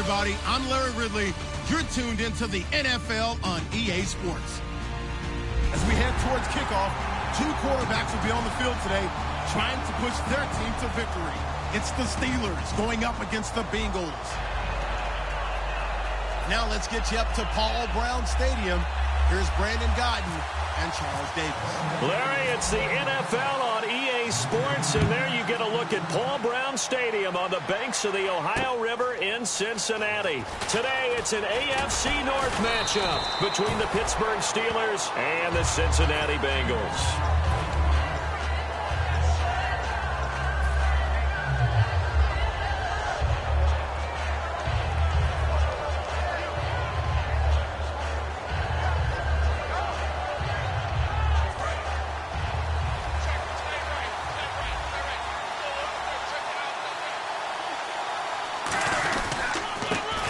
everybody. I'm Larry Ridley. You're tuned into the NFL on EA Sports. As we head towards kickoff, two quarterbacks will be on the field today trying to push their team to victory. It's the Steelers going up against the Bengals. Now let's get you up to Paul Brown Stadium. Here's Brandon Guyton and Charles Davis. Larry, it's the NFL on EA Sports, and there you get a look at Paul Brown Stadium on the banks of the Ohio River in Cincinnati. Today, it's an AFC North matchup between the Pittsburgh Steelers and the Cincinnati Bengals.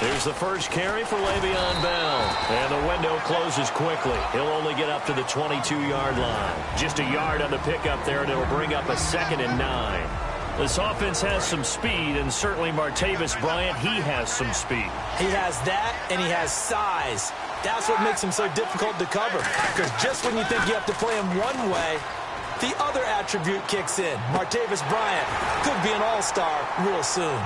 Here's the first carry for Le'Veon Bell. And the window closes quickly. He'll only get up to the 22-yard line. Just a yard on the pickup there, and it'll bring up a 2nd and 9. This offense has some speed, and certainly Martavis Bryant, he has some speed. He has that, and he has size. That's what makes him so difficult to cover. Because just when you think you have to play him one way, the other attribute kicks in. Martavis Bryant could be an all-star real soon.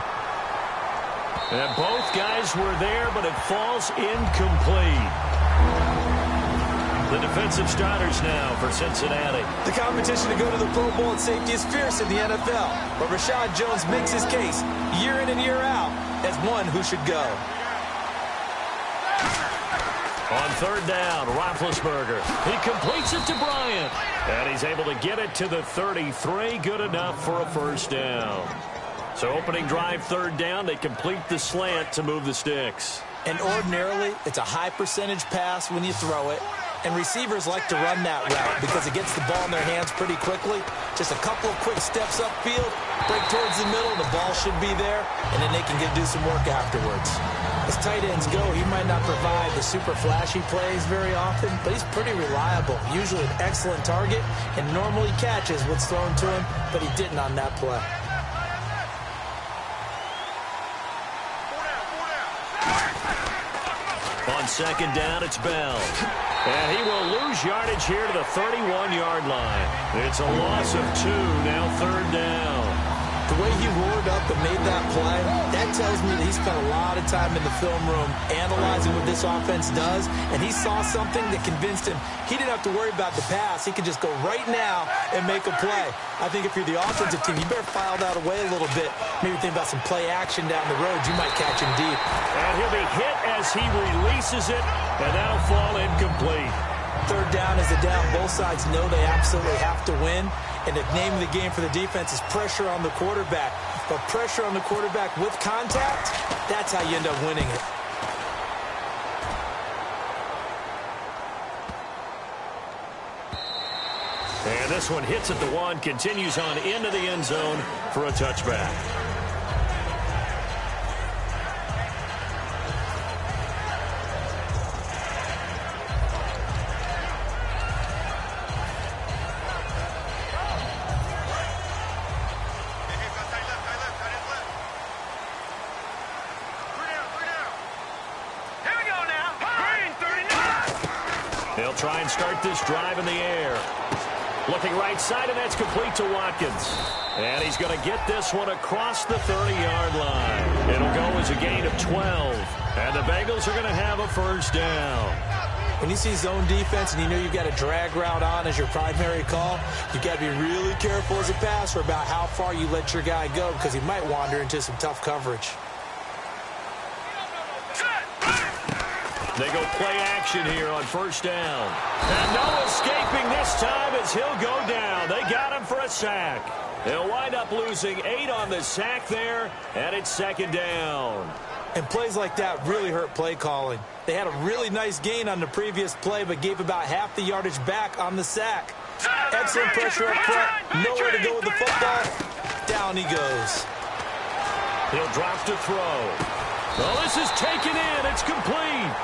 And both guys were there, but it falls incomplete. The defensive starters now for Cincinnati. The competition to go to the Pro Bowl at safety is fierce in the NFL, but Rashad Jones makes his case year in and year out as one who should go. On 3rd down, Roethlisberger. He completes it to Bryant. And he's able to get it to the 33. Good enough for a first down. So opening drive, 3rd down, they complete the slant to move the sticks. And ordinarily, it's a high percentage pass when you throw it. And receivers like to run that route because it gets the ball in their hands pretty quickly. Just a couple of quick steps upfield, break towards the middle, the ball should be there, and then they can do some work afterwards. As tight ends go, he might not provide the super flashy plays very often, but he's pretty reliable. Usually an excellent target, and normally catches what's thrown to him, but he didn't on that play. On 2nd down, it's Bell. And he will lose yardage here to the 31-yard line. It's a loss of 2, now 3rd down. The way he roared up and made that play, that tells me that he spent a lot of time in the film room analyzing what this offense does, and he saw something that convinced him he didn't have to worry about the pass. He could just go right now and make a play. I think if you're the offensive team, you better file that away a little bit. Maybe think about some play action down the road. You might catch him deep. And he'll be hit as he releases it, and that'll fall incomplete. 3rd down is a down. Both sides know they absolutely have to win. And the name of the game for the defense is pressure on the quarterback. But pressure on the quarterback with contact, that's how you end up winning it. And this one hits at the 1, continues on into the end zone for a touchback. They'll try and start this drive in the air. Looking right side, and that's complete to Watkins. And he's going to get this one across the 30-yard line. It'll go as a gain of 12. And the Bengals are going to have a first down. When you see zone defense and you know you've got a drag route on as your primary call, you've got to be really careful as a passer about how far you let your guy go because he might wander into some tough coverage. They go play action here on 1st down. And no escaping this time as he'll go down. They got him for a sack. They'll wind up losing 8 on the sack there, and it's 2nd down. And plays like that really hurt play calling. They had a really nice gain on the previous play, but gave about half the yardage back on the sack. Excellent pressure up front. Nowhere to go with the football. Down he goes. He'll drop to throw. Well, this is taken in. It's complete.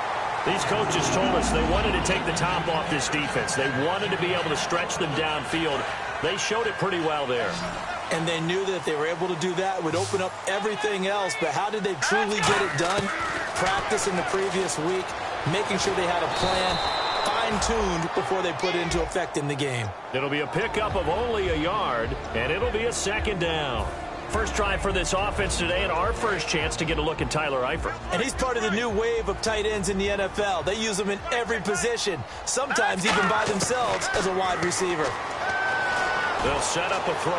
These coaches told us they wanted to take the top off this defense. They wanted to be able to stretch them downfield. They showed it pretty well there. And they knew that if they were able to do that, it would open up everything else. But how did they truly get it done? Practice in the previous week, making sure they had a plan, fine-tuned before they put it into effect in the game. It'll be a pickup of only a yard, and it'll be a second down. First drive for this offense today, and our first chance to get a look at Tyler Eifert. And he's part of the new wave of tight ends in the NFL. They use them in every position, sometimes even by themselves as a wide receiver. They'll set up a throw.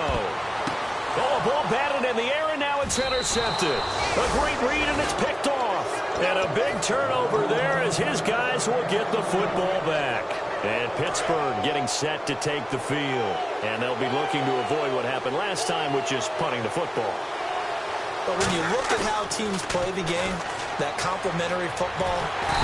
Oh, a ball batted in the air, and now it's intercepted. A great read, and it's picked off. And a big turnover there as his guys will get the football back. And Pittsburgh getting set to take the field. And they'll be looking to avoid what happened last time with just punting the football. But when you look at how teams play the game, that complementary football.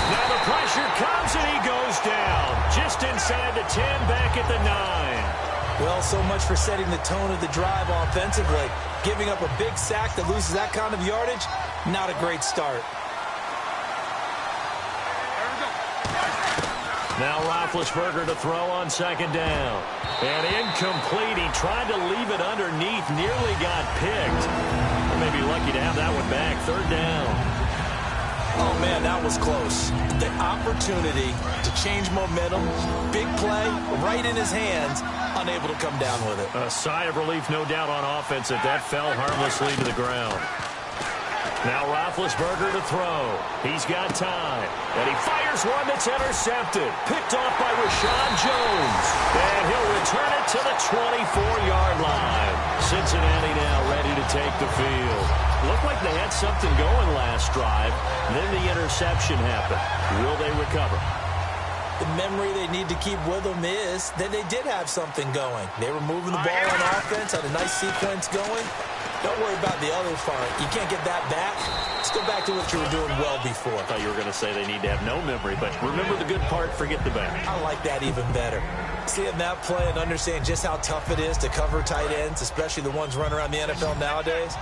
Now the pressure comes, and he goes down. Just inside the 10, back at the 9. Well, so much for setting the tone of the drive offensively. Giving up a big sack that loses that kind of yardage, not a great start. Now Roethlisberger to throw on second down. And incomplete. He tried to leave it underneath. Nearly got picked. He may be lucky to have that one back. Third down. Oh, man, that was close. The opportunity to change momentum. Big play right in his hands. Unable to come down with it. A sigh of relief, no doubt, on offense that fell harmlessly to the ground. Now Roethlisberger to throw. He's got time. And he fires one that's intercepted. Picked off by Rashawn Jones. And he'll return it to the 24-yard line. Cincinnati now ready to take the field. Looked like they had something going last drive. Then the interception happened. Will they recover? The memory they need to keep with them is that they did have something going. They were moving the ball on offense, had a nice sequence going. Don't worry about the other part. You can't get that back. Let's go back to what you were doing well before. I thought you were going to say they need to have no memory, but remember the good part, forget the bad. I like that even better. Seeing that play and understanding just how tough it is to cover tight ends, especially the ones running around the NFL nowadays,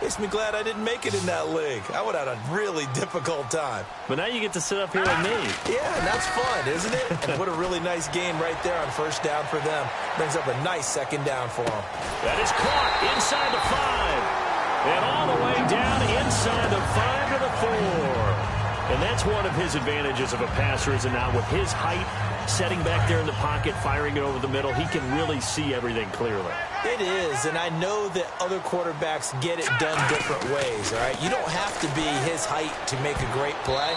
makes me glad I didn't make it in that league. I would have had a really difficult time. But now you get to sit up here with me. Yeah, and that's fun, isn't it? And what a really nice gain right there on first down for them. Brings up a nice second down for them. That is caught inside the 5. And all the way down inside the 5 to the 4. And that's one of his advantages of a passer, is not with his height, setting back there in the pocket, firing it over the middle. He can really see everything clearly. It is, and I know that other quarterbacks get it done different ways, all right? You don't have to be his height to make a great play.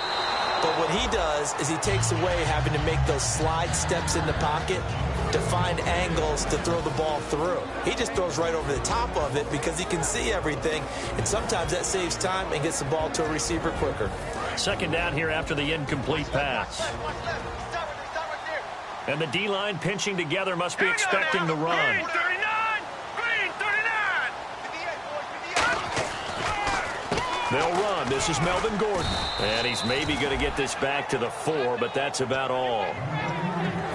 But what he does is he takes away having to make those slide steps in the pocket to find angles to throw the ball through. He just throws right over the top of it because he can see everything, and sometimes that saves time and gets the ball to a receiver quicker. Second down here after the incomplete pass. And the D-line pinching together, must be expecting the run. They'll run. This is Melvin Gordon. And he's maybe going to get this back to the 4, but that's about all.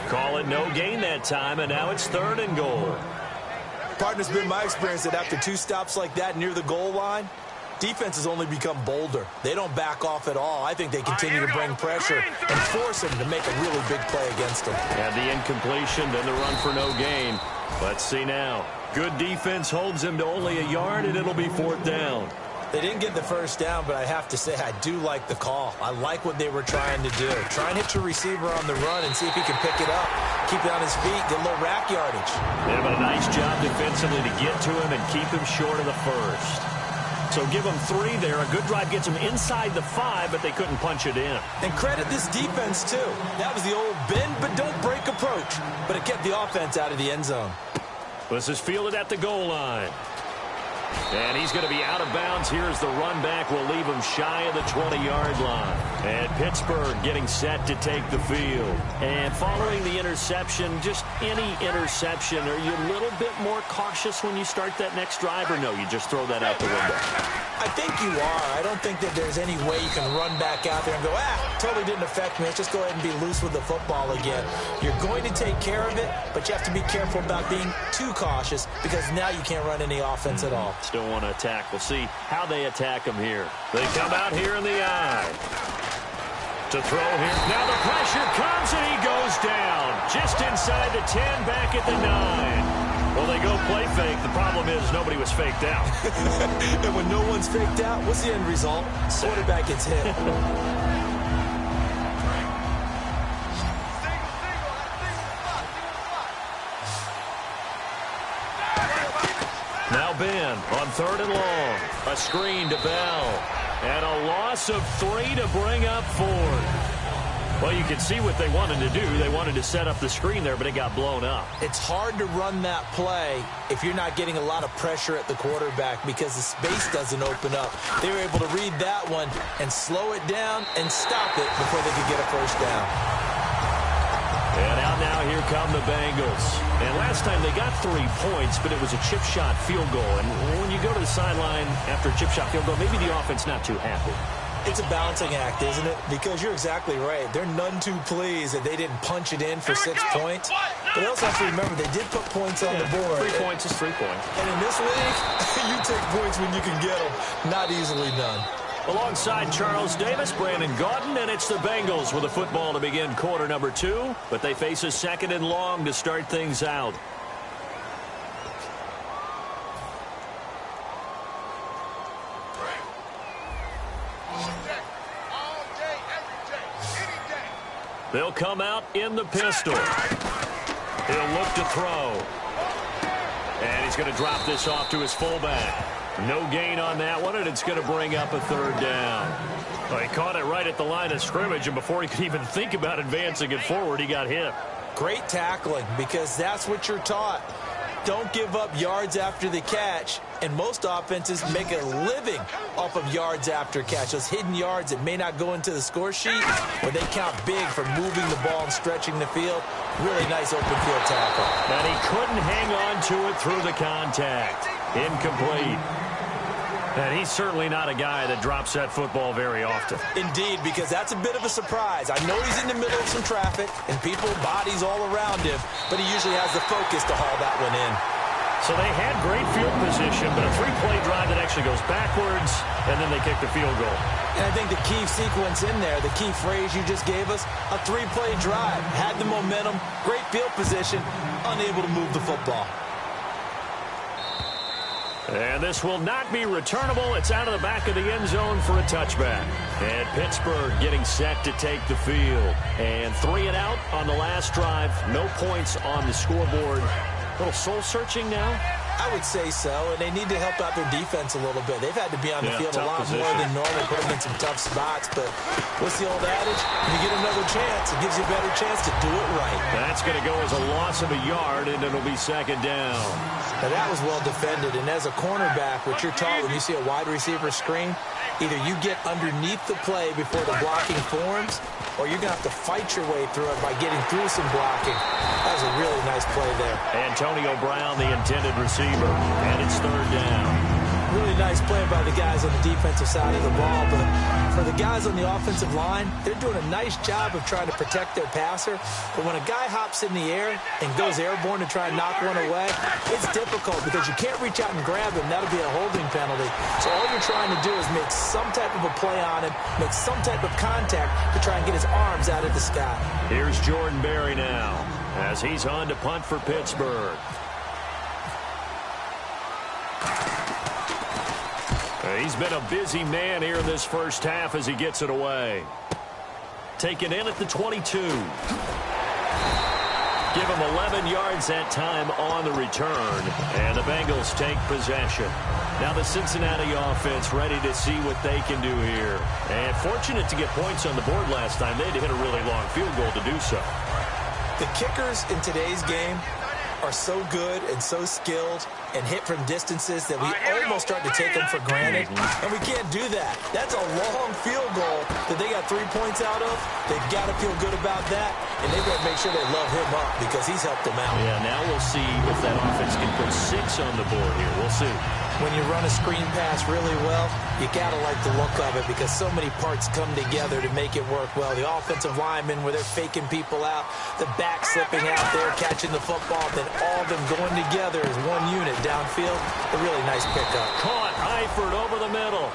Call it no gain that time, and now it's 3rd and goal. Partner's been my experience that after 2 stops like that near the goal line, defense has only become bolder. They don't back off at all. I think they continue to bring pressure and force them to make a really big play against them. And the incompletion, then the run for no gain. Let's see now. Good defense holds him to only a yard, and it'll be 4th down. They didn't get the first down, but I have to say I do like the call. I like what they were trying to do. Try and hit your receiver on the run and see if he can pick it up. Keep it on his feet, get a little rack yardage. Yeah, but a nice job defensively to get to him and keep him short of the first. So give them 3 there. A good drive gets them inside the 5, but they couldn't punch it in. And credit this defense, too. That was the old bend but don't break approach, but it kept the offense out of the end zone. This is fielded at the goal line. And he's going to be out of bounds. Here's the run back. Will leave him shy of the 20-yard line. And Pittsburgh getting set to take the field. And following the interception, just any interception, are you a little bit more cautious when you start that next drive, or no, you just throw that out the window? I think you are. I don't think that there's any way you can run back out there and go, totally didn't affect me. Let's just go ahead and be loose with the football again. You're going to take care of it, but you have to be careful about being too cautious because now you can't run any offense at all. Still want to attack. We'll see how they attack him here. They come out here in the eye. To throw here. Now the pressure comes and he goes down. Just inside the 10, back at the 9. Well, they go play fake. The problem is nobody was faked out. And when no one's faked out, what's the end result? Quarterback gets hit. Now Ben on 3rd and long. A screen to Bell. And a loss of 3 to bring up 4th. Well, you can see what they wanted to do. They wanted to set up the screen there, but it got blown up. It's hard to run that play if you're not getting a lot of pressure at the quarterback because the space doesn't open up. They were able to read that one and slow it down and stop it before they could get a first down. And out now, here come the Bengals. And last time they got 3 points, but it was a chip shot field goal. And when you go to the sideline after a chip shot field goal, maybe the offense not too happy. It's a balancing act, isn't it? Because you're exactly right. They're none too pleased that they didn't punch it in for 6 points. But they also have to remember they did put points on the board. 3 points is 3 points. And in this league, you take points when you can get them. Not easily done. Alongside Charles Davis, Brandon Gaudin, and it's the Bengals with a football to begin quarter number 2. But they face a 2nd and long to start things out. They'll come out in the pistol. He'll look to throw. And he's going to drop this off to his fullback. No gain on that one, and it's going to bring up a 3rd down. Well, he caught it right at the line of scrimmage, and before he could even think about advancing it forward, he got hit. Great tackling, because that's what you're taught. Don't give up yards after the catch, and most offenses make a living off of yards after catch. Those hidden yards that may not go into the score sheet, but they count big for moving the ball and stretching the field. Really nice open field tackle. And he couldn't hang on to it through the contact. Incomplete. And he's certainly not a guy that drops that football very often. Indeed, because that's a bit of a surprise. I know he's in the middle of some traffic and people, bodies all around him, but he usually has the focus to haul that one in. So they had great field position, but a 3-play drive that actually goes backwards, and then they kick the field goal. And I think the key sequence in there, the key phrase you just gave us, a 3-play drive. Had the momentum, great field position, unable to move the football. And this will not be returnable. It's out of the back of the end zone for a touchback. And Pittsburgh getting set to take the field. And 3 and out on the last drive. No points on the scoreboard. A little soul-searching now? I would say so, and they need to help out their defense a little bit. They've had to be on the field a lot more than normal, put them in some tough spots. But what's the old adage? When you get another chance, it gives you a better chance to do it right. That's going to go as a loss of a yard, and it'll be 2nd down. Now, that was well defended, and as a cornerback, what you're taught when you see a wide receiver screen, either you get underneath the play before the blocking forms, or you're going to have to fight your way through it by getting through some blocking. That was a really nice play there. Antonio Brown, the intended receiver, and it's 3rd down. Really nice play by the guys on the defensive side of the ball, but for the guys on the offensive line, they're doing a nice job of trying to protect their passer. But when a guy hops in the air and goes airborne to try and knock one away, it's difficult because you can't reach out and grab him. That'll be a holding penalty. So all you're trying to do is make some type of a play on him, make some type of contact to try and get his arms out of the sky. Here's Jordan Berry now as he's on to punt for Pittsburgh. He's been a busy man here in this first half as he gets it away. Taken in at the 22. Give him 11 yards that time on the return. And the Bengals take possession. Now the Cincinnati offense ready to see what they can do here. And fortunate to get points on the board last time. They had to hit a really long field goal to do so. The kickers in today's game are so good and so skilled and hit from distances that we almost start to take them for granted. And we can't do that. That's a long field goal that they got 3 points out of. They've got to feel good about that, and they've got to make sure they love him up because he's helped them out. Yeah, now we'll see if that offense can put 6 on the board here. We'll see. When you run a screen pass really well, you got to like the look of it because so many parts come together to make it work well. The offensive linemen where they're faking people out, the back slipping out there, catching the football, then all of them going together as one unit downfield. A really nice pickup. Caught Eifert over the middle.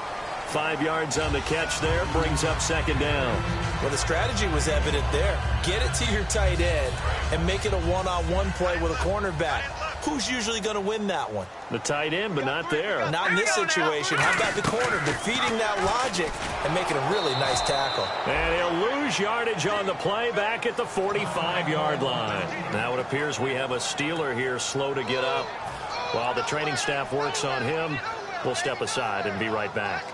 5 yards on the catch there, brings up 2nd down. Well, the strategy was evident there. Get it to your tight end and make it a one-on-one play with a cornerback. who's usually going to win that one? The tight end, but not there. Not in this situation. How about the corner defeating that logic and making a really nice tackle? And he'll lose yardage on the play back at the 45-yard line. Now it appears we have a Steeler here slow to get up. While the training staff works on him, we'll step aside and be right back.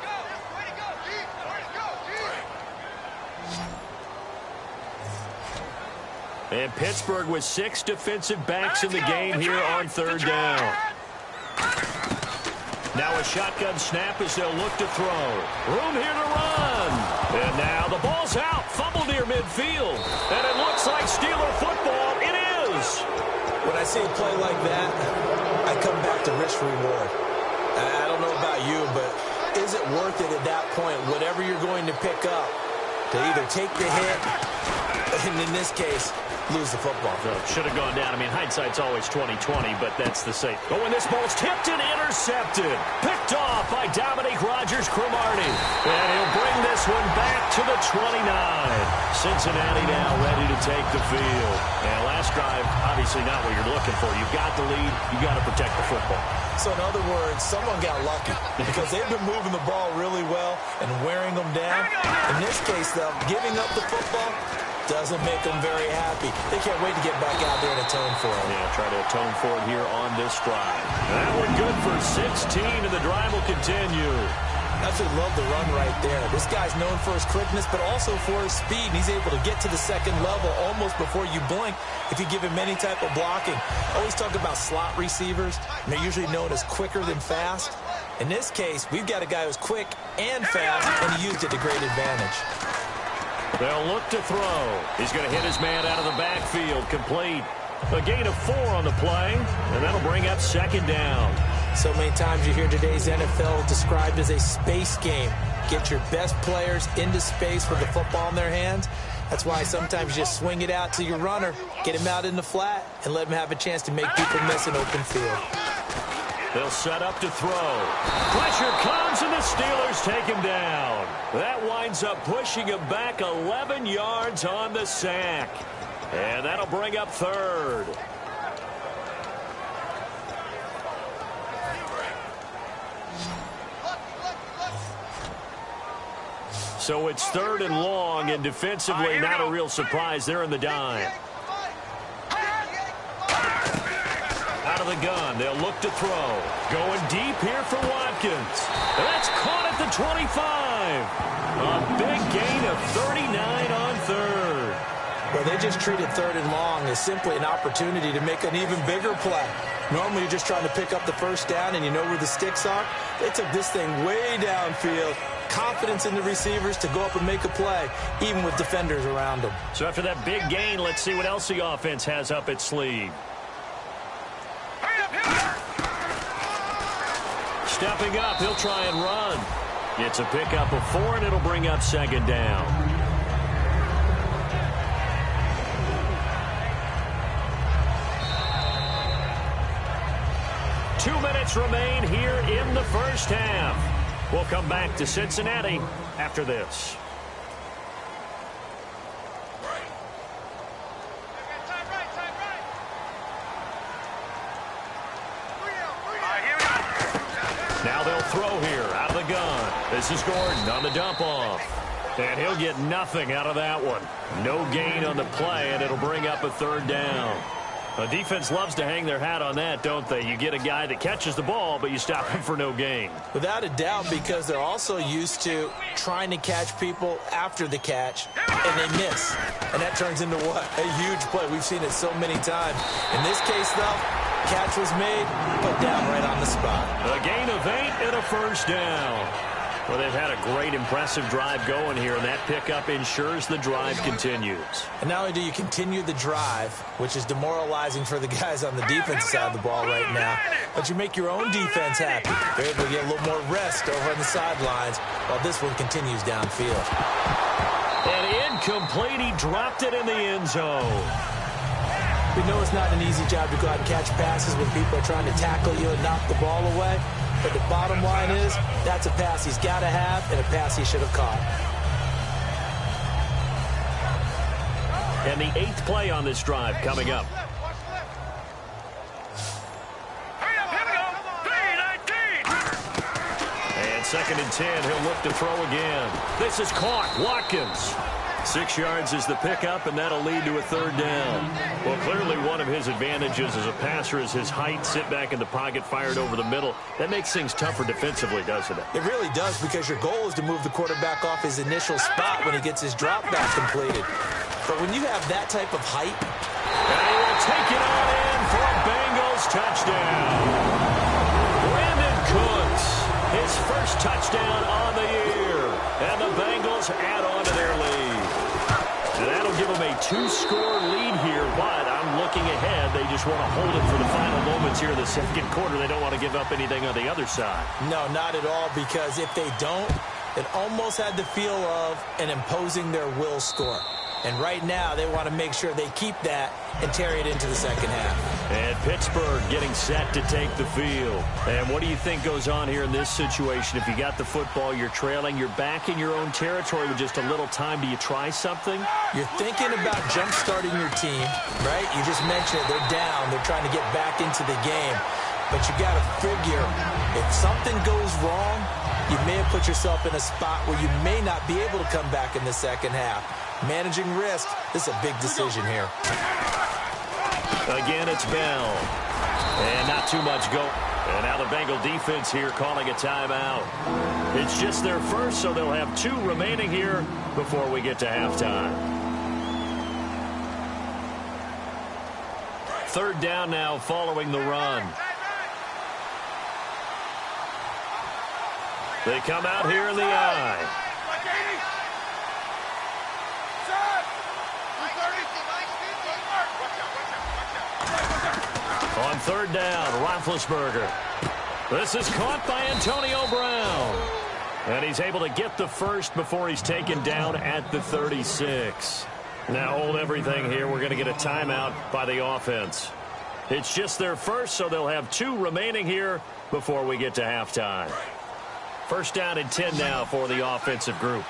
And Pittsburgh with 6 defensive backs in the game here on third down. Now a shotgun snap as they'll look to throw. Room here to run. And now the ball's out. Fumble near midfield. And it looks like Steeler football. It is. When I see a play like that, I come back to risk-reward. I don't know about you, but is it worth it at that point, whatever you're going to pick up, to either take the hit, and in this case, lose the football? So should have gone down. I mean, hindsight's always 20/20, but that's the same. But when this ball's tipped and intercepted, picked off by Dominique Rodgers-Cromartie, and he'll bring this one back to the 29. Cincinnati now ready to take the field. And last drive, obviously not what you're looking for. You've got the lead. You've got to protect the football. So in other words, someone got lucky because they've been moving the ball really well and wearing them down. In this case, though, giving up the football doesn't make them very happy. They can't wait to get back out there and atone for it. Yeah, try to atone for it here on this drive. That one good for 16, and the drive will continue. Absolutely love the run right there. This guy's known for his quickness, but also for his speed. And he's able to get to the second level almost before you blink if you give him any type of blocking. I always talk about slot receivers, and they're usually known as quicker than fast. In this case, we've got a guy who's quick and fast, and he used it to great advantage. They'll look to throw. He's going to hit his man out of the backfield. Complete. A gain of 4 on the play, and that'll bring up second down. So many times you hear today's NFL described as a space game. Get your best players into space with the football in their hands. That's why sometimes you just swing it out to your runner, get him out in the flat, and let him have a chance to make people miss an open field. They'll set up to throw. Pressure comes, and the Steelers take him down. That winds up pushing him back 11 yards on the sack. And that'll bring up third. So it's third and long, and defensively not a real surprise. They're in the dime. Out of the gun, they'll look to throw. Going deep here for Watkins. That's caught at the 25. A big gain of 39 on third. Well, they just treated third and long as simply an opportunity to make an even bigger play. Normally, you're just trying to pick up the first down, and you know where the sticks are. They took this thing way downfield. Confidence in the receivers to go up and make a play, even with defenders around them. So after that big gain, let's see what else the offense has up its sleeve. Stepping up, he'll try and run. It's a pickup of 4, and it'll bring up second down. Two minutes remain here in the first half. We'll come back to Cincinnati after this. Now they'll throw here out of the gun. This is Gordon on the dump off. And he'll get nothing out of that one. No gain on the play, and it'll bring up a third down. The defense loves to hang their hat on that, don't they? You get a guy that catches the ball, but you stop him for no gain. Without a doubt, because they're also used to trying to catch people after the catch, and they miss. And that turns into what? A huge play. We've seen it so many times. In this case, though, catch was made, put down right on the spot. A gain of 8 and a first down. Well, they've had a great, impressive drive going here, and that pickup ensures the drive continues. And not only do you continue the drive, which is demoralizing for the guys on the defense side of the ball right now, but you make your own defense happy. They're able to get a little more rest over on the sidelines while this one continues downfield. And incomplete. He dropped it in the end zone. We know it's not an easy job to go out and catch passes when people are trying to tackle you and knock the ball away. But the bottom line is, that's a pass he's got to have and a pass he should have caught. And the 8th play on this drive coming up. 2nd and 10. He'll look to throw again. This is caught. Watkins. 6 yards is the pickup, and that'll lead to a 3rd down. Well, clearly one of his advantages as a passer is his height, sit back in the pocket, fired over the middle. That makes things tougher defensively, doesn't it? It really does, because your goal is to move the quarterback off his initial spot when he gets his drop back completed. But when you have that type of height... And he will take it on in for a Bengals touchdown. Brandon Cooks, his first touchdown on the year. And the Bengals add on to their lead. And that'll give them a 2-score lead here, but I'm looking ahead. They just want to hold it for the final moments here in the 2nd quarter. They don't want to give up anything on the other side. No, not at all, because if they don't, it almost had the feel of an imposing their will score. And right now, they want to make sure they keep that and carry it into the 2nd half. And Pittsburgh getting set to take the field. And what do you think goes on here in this situation? If you got the football, you're trailing, you're back in your own territory with just a little time. Do you try something? You're thinking about jump-starting your team, right? You just mentioned it. They're down. They're trying to get back into the game. But you got to figure, if something goes wrong, you may have put yourself in a spot where you may not be able to come back in the 2nd half. Managing risk, this is a big decision here. Again, it's Bell. And not too much go. And now the Bengal defense here calling a timeout. It's just their first, so they'll have 2 remaining here before we get to halftime. 3rd down now following the run. They come out here in the eye. On 3rd down, Roethlisberger. This is caught by Antonio Brown. And he's able to get the first before he's taken down at the 36. Now hold everything here. We're going to get a timeout by the offense. It's just their first, so they'll have 2 remaining here before we get to halftime. 1st down and 10 now for the offensive group.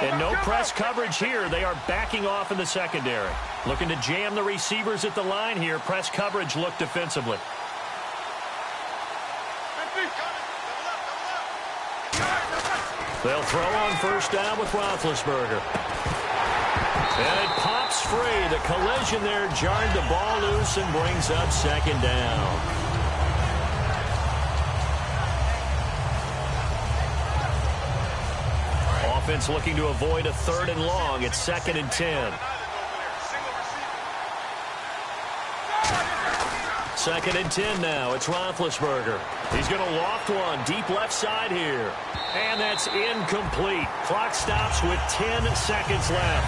And no press coverage here. They are backing off in the secondary. Looking to jam the receivers at the line here. Press coverage look defensively. They'll throw on 1st down with Roethlisberger. And it pops free. The collision there jarred the ball loose and brings up 2nd down. Offense looking to avoid a 3rd and long. It's 2nd and 10. 2nd and 10 now. It's Roethlisberger. He's going to loft one deep left side here. And that's incomplete. Clock stops with 10 seconds left.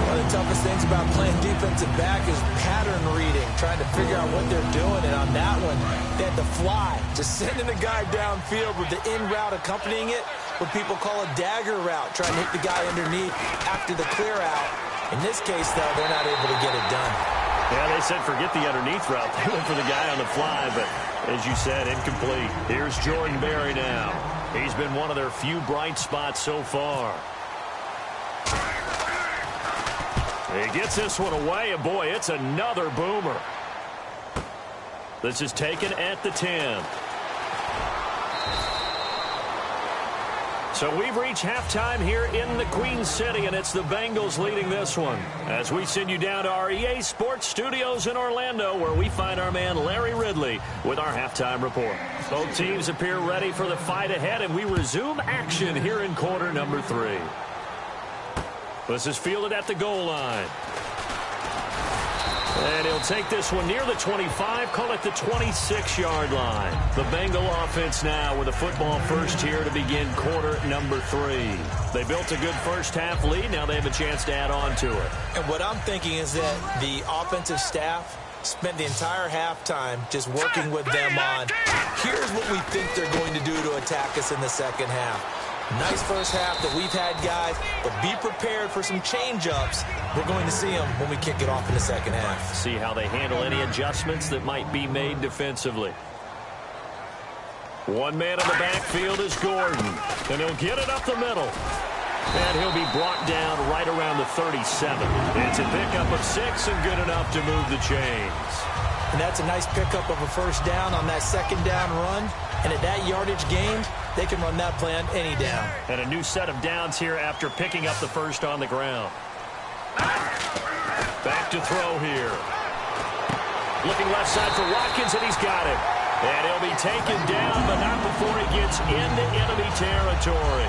One of the toughest things about playing defensive back is pattern reading, trying to figure out what they're doing. And on that one, they had to fly, just sending a guy downfield with the in route accompanying it, what people call a dagger route, trying to hit the guy underneath after the clear out. In this case, though, they're not able to get it done. Yeah, they said forget the underneath route. They went for the guy on the fly, but as you said, incomplete. Here's Jordan Berry now. He's been one of their few bright spots so far. He gets this one away, and boy, it's another boomer. This is taken at the 10. So we've reached halftime here in the Queen City, and it's the Bengals leading this one. As we send you down to our EA Sports Studios in Orlando, where we find our man Larry Ridley with our halftime report. Both teams appear ready for the fight ahead, and we resume action here in quarter number 3. This is fielded at the goal line. And he'll take this one near the 25, call it the 26-yard line. The Bengal offense now with a football first here to begin quarter number 3. They built a good first half lead. Now they have a chance to add on to it. And what I'm thinking is that the offensive staff spent the entire halftime just working with them on, here's what we think they're going to do to attack us in the 2nd half. Nice first half that we've had, guys, but be prepared for some change-ups. We're going to see them when we kick it off in the 2nd half. See how they handle any adjustments that might be made defensively. One man in the backfield is Gordon, and he'll get it up the middle. And he'll be brought down right around the 37. It's a pickup of 6 and good enough to move the chains. And that's a nice pickup of a first down on that second down run. And at that yardage gained, they can run that play on any down. And a new set of downs here after picking up the first on the ground. Back to throw here. Looking left side for Watkins, and he's got it. And he'll be taken down, but not before he gets into enemy territory.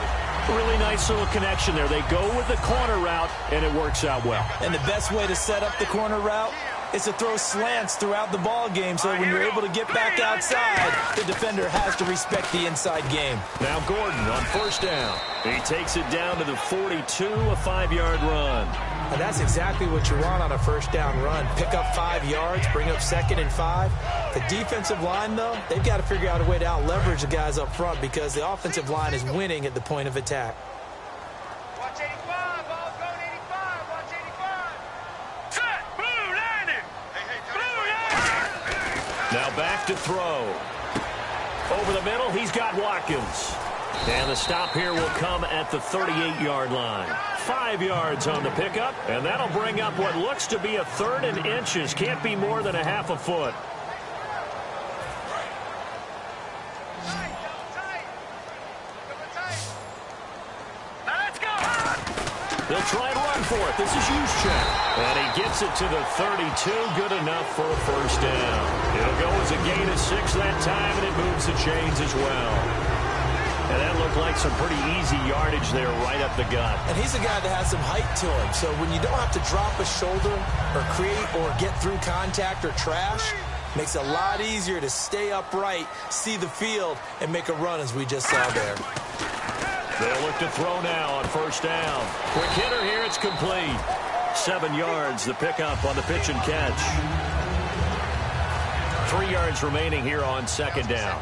Really nice little connection there. They go with the corner route, and it works out well. And the best way to set up the corner route is to throw slants throughout the ball game so that when you're able to get back outside, the defender has to respect the inside game. Now Gordon on first down. He takes it down to the 42, a 5-yard run. And that's exactly what you want on a first down run. Pick up 5 yards, bring up 2nd and 5. The defensive line, though, they've got to figure out a way to out-leverage the guys up front because the offensive line is winning at the point of attack. Watch 85, ball going 85, watch 85. Set, blue landing. Blue landing. Now back to throw. Over the middle, he's got Watkins. And the stop here will come at the 38-yard line. 5 yards on the pickup, and that'll bring up what looks to be a 3rd and inches. Can't be more than a half a foot. Let's go. They'll try and run for it. This is Juszczyk. And he gets it to the 32. Good enough for a first down. It'll go as a gain of 6 that time, and it moves the chains as well. And that looked like some pretty easy yardage there right up the gut. And he's a guy that has some height to him. So when you don't have to drop a shoulder or create or get through contact or trash, makes it a lot easier to stay upright, see the field, and make a run as we just saw there. They'll look to throw now on first down. Quick hitter here, it's complete. 7 yards, the pickup on the pitch and catch. 3 yards remaining here on second down.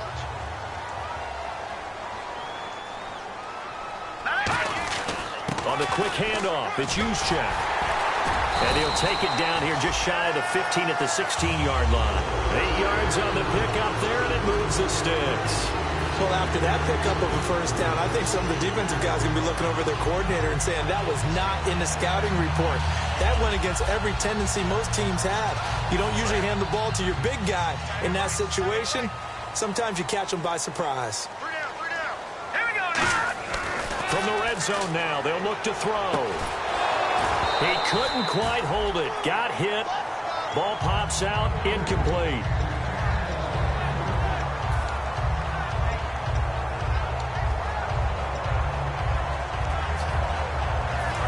On the quick handoff, it's Juszczyk. And he'll take it down here just shy of the 15 at the 16-yard line. 8 yards on the pickup there, and it moves the sticks. Well, after that pickup of a first down, I think some of the defensive guys are going to be looking over their coordinator and saying that was not in the scouting report. That went against every tendency most teams have. You don't usually hand the ball to your big guy in that situation. Sometimes you catch them by surprise. From the red zone now, they'll look to throw. He couldn't quite hold it. Got hit. Ball pops out. Incomplete.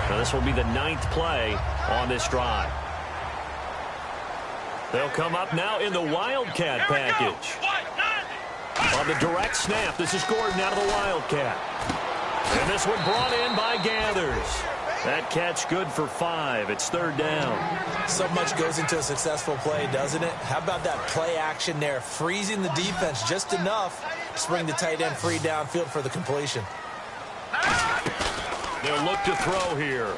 Now this will be the 9th play on this drive. They'll come up now in the Wildcat package. On the direct snap, this is Gordon out of the Wildcat. And this one brought in by Gathers. That catch good for 5. It's 3rd down. So much goes into a successful play, doesn't it? How about that play action there? Freezing the defense just enough to bring the tight end free downfield for the completion. They'll look to throw here.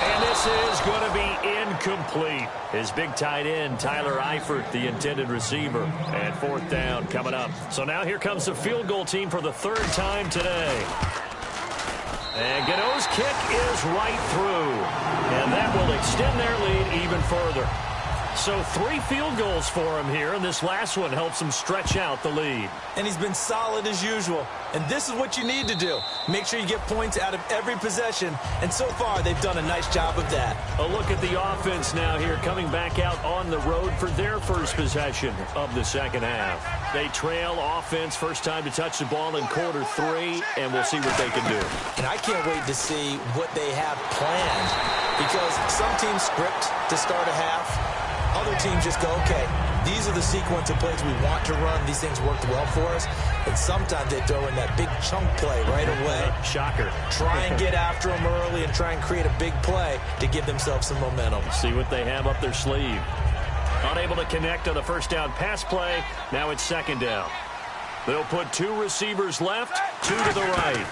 And this is going to be incomplete. His big tight end, Tyler Eifert, the intended receiver. And 4th down coming up. So now here comes the field goal team for the 3rd time today. And Gano's kick is right through. And that will extend their lead even further. So 3 field goals for him here, and this last one helps him stretch out the lead. And he's been solid as usual. And this is what you need to do. Make sure you get points out of every possession. And so far, they've done a nice job of that. A look at the offense now here, coming back out on the road for their first possession of the second half. They trail offense, first time to touch the ball in quarter 3, and we'll see what they can do. And I can't wait to see what they have planned. Because some teams script to start a half. Other teams just go, okay, these are the sequence of plays we want to run. These things worked well for us. And sometimes they throw in that big chunk play right away. Shocker. Try and get after them early and try and create a big play to give themselves some momentum. See what they have up their sleeve. Unable to connect on the first down pass play. Now it's second down. They'll put 2 receivers left, 2 to the right.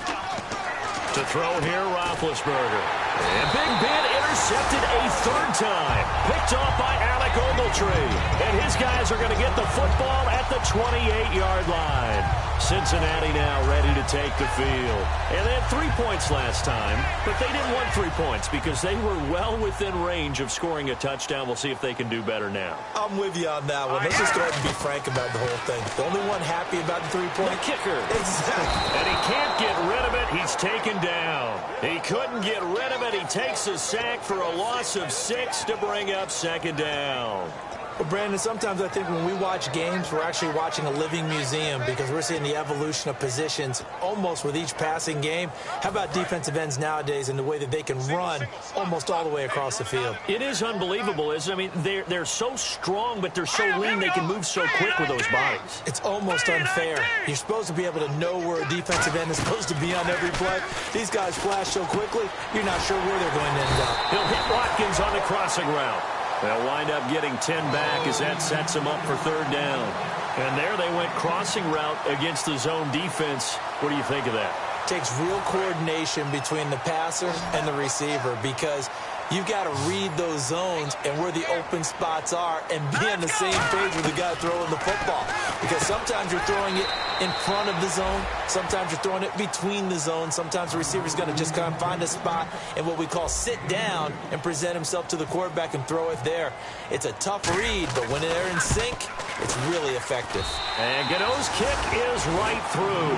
To throw here, Roethlisberger. And Big Ben intercepted a 3rd time. Picked off by Alec Ogletree. And his guys are going to get the football at the 28-yard line. Cincinnati now ready to take the field. And they had 3 points last time, but they didn't want 3 points because they were well within range of scoring a touchdown. We'll see if they can do better now. I'm with you on that one. Let's just go ahead and be frank about the whole thing. The only one happy about the 3-point the kicker. Exactly. And he can't get rid of it. He's taken down. He couldn't get rid of it. He takes a sack for a loss of 6 to bring up second down. Well, Brandon, sometimes I think when we watch games, we're actually watching a living museum because we're seeing the evolution of positions almost with each passing game. How about defensive ends nowadays and the way that they can run almost all the way across the field? It is unbelievable, isn't it? I mean, they're so strong, but they're so lean they can move so quick with those bodies. It's almost unfair. You're supposed to be able to know where a defensive end is supposed to be on every play. These guys flash so quickly, you're not sure where they're going to end up. He'll hit Watkins on the crossing route. They'll wind up getting 10 back as that sets them up for third down. And there they went crossing route against the zone defense. What do you think of that? Takes real coordination between the passer and the receiver because you've got to read those zones and where the open spots are and be on the same page with the guy throwing the football. Because sometimes you're throwing it in front of the zone. Sometimes you're throwing it between the zones. Sometimes the receiver's going to just kind of find a spot and what we call sit down and present himself to the quarterback and throw it there. It's a tough read, but when they're in sync, it's really effective. And Gano's kick is right through.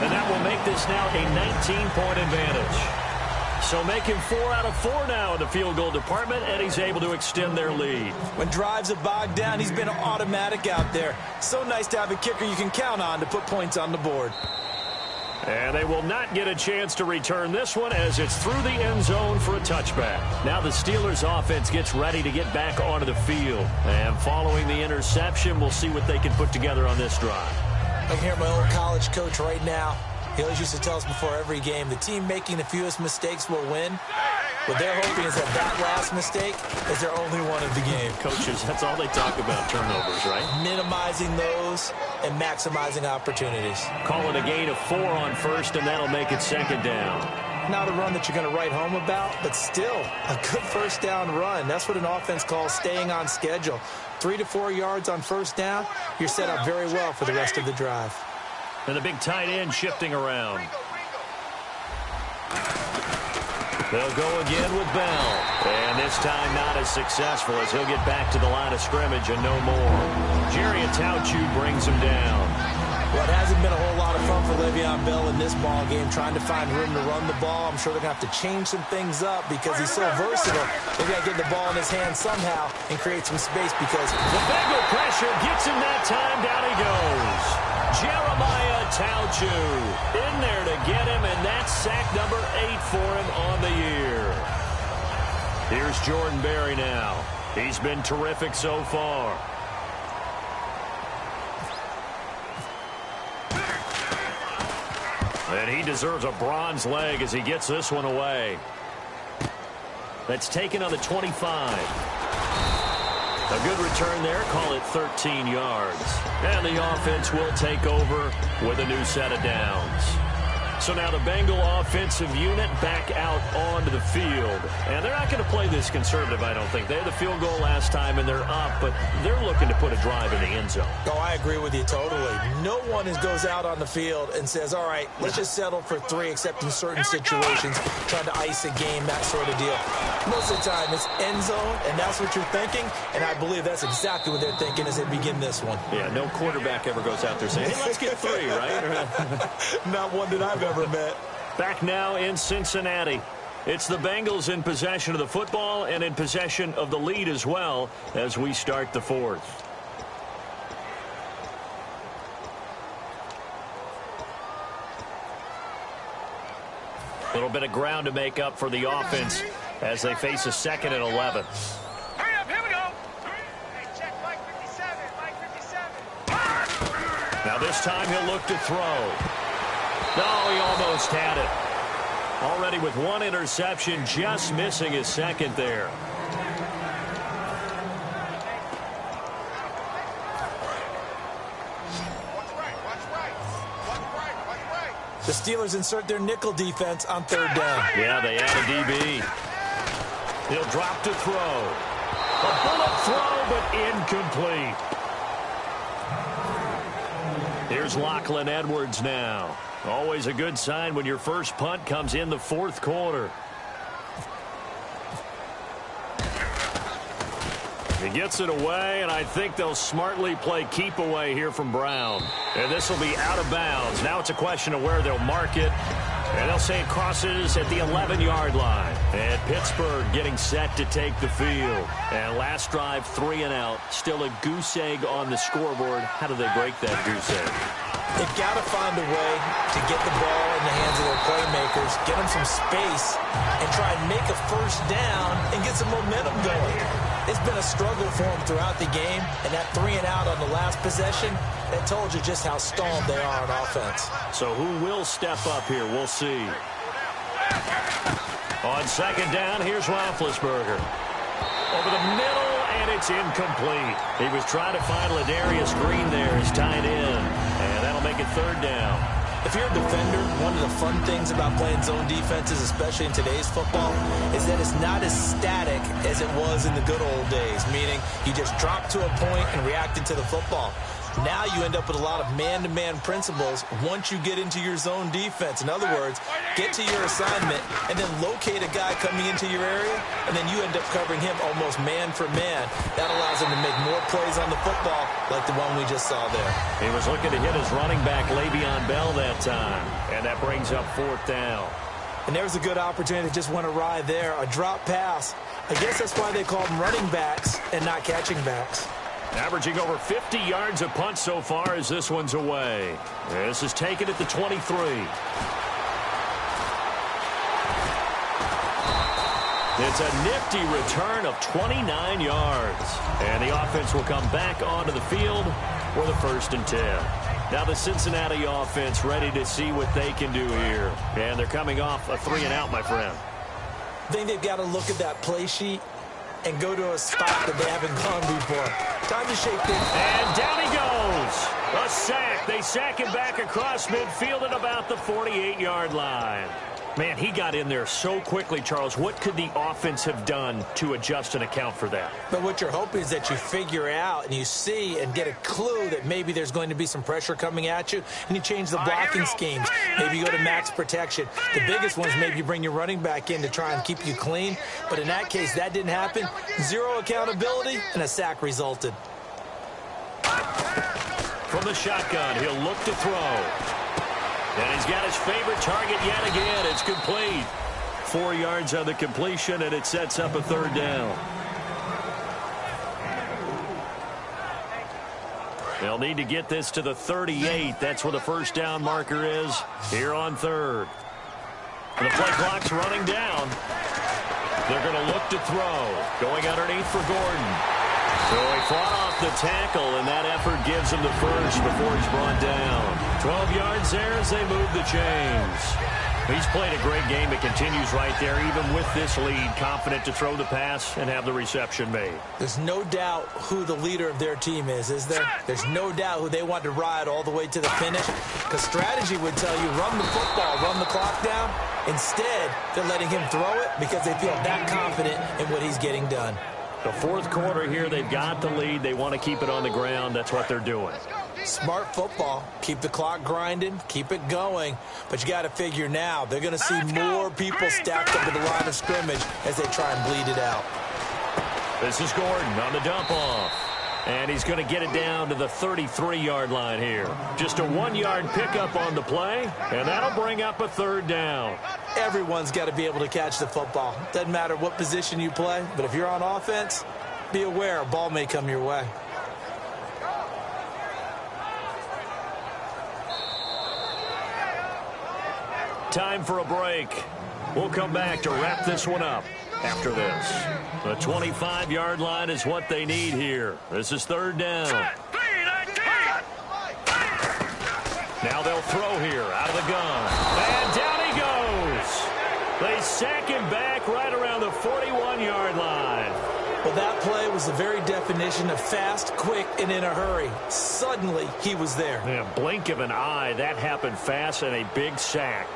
And that will make this now a 19-point advantage. So making 4 out of 4 now in the field goal department, and he's able to extend their lead. When drives are bogged down, he's been automatic out there. So nice to have a kicker you can count on to put points on the board. And they will not get a chance to return this one as it's through the end zone for a touchback. Now the Steelers offense gets ready to get back onto the field. And following the interception, we'll see what they can put together on this drive. I can hear my old college coach right now. He always used to tell us before every game, the team making the fewest mistakes will win. What they're hoping is that that last mistake is their only one of the game. Coaches, that's all they talk about, turnovers, right? Minimizing those and maximizing opportunities. Call it a gain of 4 on first, and that'll make it second down. Not a run that you're going to write home about, but still a good first down run. That's what an offense calls staying on schedule. 3 to 4 yards on first down, you're set up very well for the rest of the drive. And the big tight end shifting around. They'll go again with Bell. And this time not as successful as he'll get back to the line of scrimmage and no more. Jerry Atauchu brings him down. Well, it hasn't been a whole lot of fun for Le'Veon Bell in this ball game, trying to find room to run the ball. I'm sure they're going to have to change some things up because he's so versatile. They've got to get the ball in his hands somehow and create some space because the Bengal pressure gets him that time. Down he goes. Jeremiah Atauchu in there to get him, and that's sack number 8 for him on the year. Here's Jordan Berry now. He's been terrific so far. And he deserves a bronze leg as he gets this one away. That's taken on the 25. A good return there. Call it 13 yards. And the offense will take over with a new set of downs. So now the Bengal offensive unit back out onto the field. And they're not going to play this conservative, I don't think. They had the field goal last time, and they're up, but they're looking to put a drive in the end zone. Oh, I agree with you totally. No one goes out on the field and says, all right, let's just settle for 3, except in certain situations, trying to ice a game, that sort of deal. Most of the time, it's end zone, and that's what you're thinking, and I believe that's exactly what they're thinking as they begin this one. Yeah, no quarterback ever goes out there saying, hey, let's get 3, right? Not one that I've ever met. Back now in Cincinnati. It's the Bengals in possession of the football and in possession of the lead as well as we start the 4th. A little bit of ground to make up for the offense as they face a 2nd and 11. Hurry up, here we go. Hey, check Mike 57, Mike 57. Now this time he'll look to throw. No, he almost had it. Already with 1 interception, just missing his 2nd there. The Steelers insert their nickel defense on 3rd down. Yeah, they add a DB. He'll drop to throw. A bullet throw, but incomplete. Here's Lachlan Edwards now. Always a good sign when your first punt comes in the fourth quarter. He gets it away, and I think they'll smartly play keep away here from Brown. And this will be out of bounds. Now it's a question of where they'll mark it. And they'll say it crosses at the 11-yard line. And Pittsburgh getting set to take the field. And last drive, 3 and out. Still a goose egg on the scoreboard. How do they break that goose egg? They've got to find a way to get the ball in the hands of their playmakers, get them some space, and try and make a first down and get some momentum going. It's been a struggle for them throughout the game, and that 3 and out on the last possession, that told you just how stalled they are on offense. So who will step up here? We'll see. On second down, here's Roethlisberger. Over the middle, and it's incomplete. He was trying to find Ladarius Green there as tight end, and that'll make it third down. If you're a defender, one of the fun things about playing zone defenses, especially in today's football, is that it's not as static as it was in the good old days, meaning you just drop to a point and reacted to the football. Now you end up with a lot of man-to-man principles once you get into your zone defense. In other words, get to your assignment and then locate a guy coming into your area, and then you end up covering him almost man for man. That allows him to make more plays on the football like the one we just saw there. He was looking to hit his running back, Le'Veon Bell, that time, and that brings up fourth down. And there's a good opportunity to just went awry there, a drop pass. I guess that's why they call them running backs and not catching backs. Averaging over 50 yards a punt so far as this one's away. This is taken at the 23. It's a nifty return of 29 yards. And the offense will come back onto the field for the 1st and 10. Now the Cincinnati offense ready to see what they can do here. And they're coming off a 3 and out, my friend. I think they've got to look at that play sheet and go to a spot that they haven't gone before. Time to shake things. And down he goes. A sack. They sack him back across midfield at about the 48-yard line. Man, he got in there so quickly, Charles. What could the offense have done to adjust and account for that? But what you're hoping is that you figure out and you see and get a clue that maybe there's going to be some pressure coming at you, and you change the blocking schemes. Maybe you go to max protection. The biggest one is maybe you bring your running back in to try and keep you clean. But in that case, that didn't happen. Zero accountability, and a sack resulted. From the shotgun, he'll look to throw. And he's got his favorite target yet again. It's complete. 4 yards on the completion, and it sets up a third down. They'll need to get this to the 38. That's where the first down marker is here on third. And the play clock's running down. They're going to look to throw. Going underneath for Gordon. So he fought off the tackle, and that effort gives him the first before he's brought down. 12 yards there as they move the chains. He's played a great game. It continues right there, even with this lead, confident to throw the pass and have the reception made. There's no doubt who the leader of their team is there? There's no doubt who they want to ride all the way to the finish. Because strategy would tell you, run the football, run the clock down. Instead, they're letting him throw it because they feel that confident in what he's getting done. The fourth quarter here, they've got the lead. They want to keep it on the ground. That's what they're doing. Smart football. Keep the clock grinding. Keep it going. But you got to figure now, they're going to see more people stacked up at the line of scrimmage as they try and bleed it out. This is Gordon on the dump off. And he's going to get it down to the 33-yard line here. Just a 1-yard pickup on the play, and that'll bring up a third down. Everyone's got to be able to catch the football. Doesn't matter what position you play, but if you're on offense, be aware a ball may come your way. Time for a break. We'll come back to wrap this one up after this. The 25-yard line is what they need here. This is third down. Now they'll throw here out of the gun. And down he goes. They sack him back right around the 41-yard line. Well, that play was the very definition of fast, quick, and in a hurry. Suddenly, he was there. Yeah, blink of an eye. That happened fast and a big sack.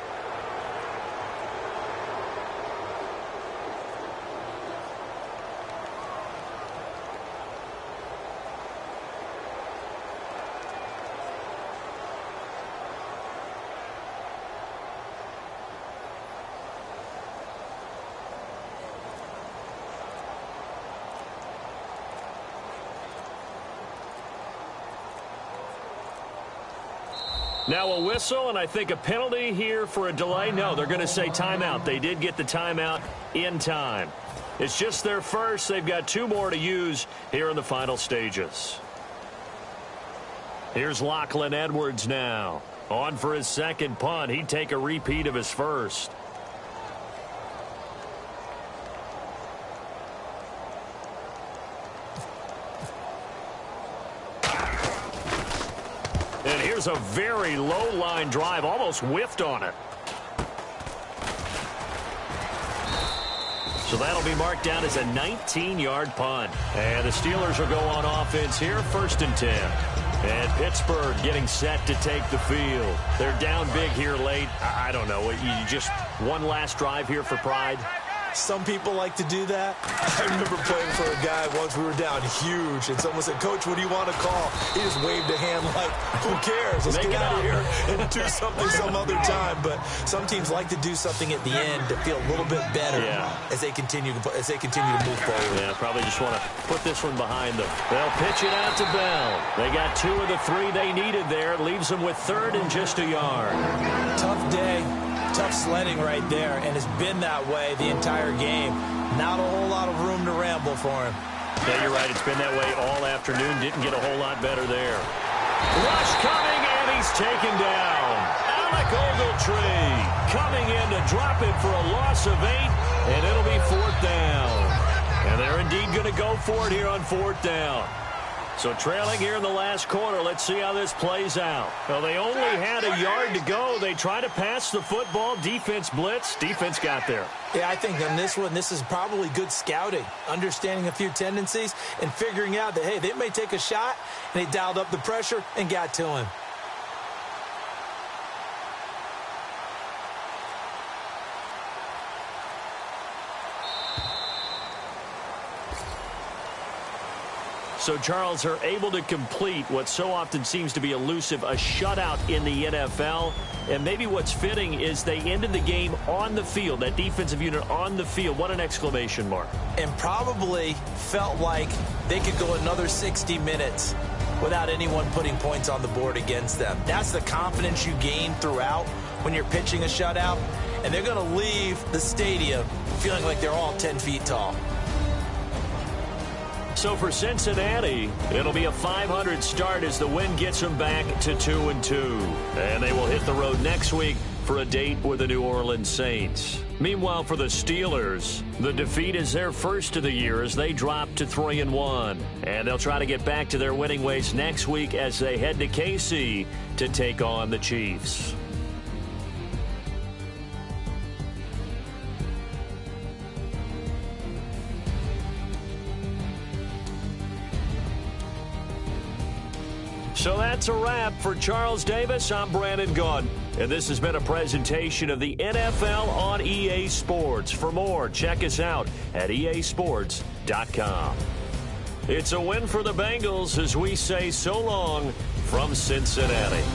Now a whistle, and I think a penalty here for a delay. No, they're going to say timeout. They did get the timeout in time. It's just their first. They've got 2 more to use here in the final stages. Here's Lachlan Edwards now. On for his second punt. He'd take a repeat of his first. And here's a very low line drive, almost whiffed on it. So that'll be marked down as a 19-yard punt. And the Steelers will go on offense here, 1st and 10. And Pittsburgh getting set to take the field. They're down big here late. I don't know. You just one last drive here for pride? Some people like to do that. I remember playing for a guy once. We were down huge, and someone said, "Coach, what do you want to call?" He just waved a hand like, "Who cares? Let's get out of here and do something some other time." But some teams like to do something at the end to feel a little bit better as they continue to move forward. Yeah, probably just want to put this one behind them. They'll pitch it out to Bell. They got 2 of the 3 they needed there. It leaves them with 3rd and just a yard. Tough day. Tough sledding right there, and it's been that way the entire game. Not a whole lot of room to ramble for him. Yeah, you're right. It's been that way all afternoon. Didn't get a whole lot better there. Rush coming, and he's taken down. Alec Ogletree coming in to drop it for a loss of 8, and it'll be 4th down. And they're indeed going to go for it here on 4th down. So trailing here in the last quarter. Let's see how this plays out. Well, they only had a yard to go. They try to pass the football. Defense blitz. Defense got there. Yeah, I think on this one, this is probably good scouting, understanding a few tendencies, and figuring out that, hey, they may take a shot, and they dialed up the pressure and got to him. So, Charles, are able to complete what so often seems to be elusive, a shutout in the NFL. And maybe what's fitting is they ended the game on the field, that defensive unit on the field. What an exclamation mark. And probably felt like they could go another 60 minutes without anyone putting points on the board against them. That's the confidence you gain throughout when you're pitching a shutout. And they're going to leave the stadium feeling like they're all 10 feet tall. So for Cincinnati, it'll be a .500 start as the win gets them back to 2-2. And they will hit the road next week for a date with the New Orleans Saints. Meanwhile, for the Steelers, the defeat is their first of the year as they drop to 3-1. And they'll try to get back to their winning ways next week as they head to KC to take on the Chiefs. So that's a wrap. For Charles Davis, I'm Brandon Gaudin. And this has been a presentation of the NFL on EA Sports. For more, check us out at easports.com. It's a win for the Bengals as we say so long from Cincinnati.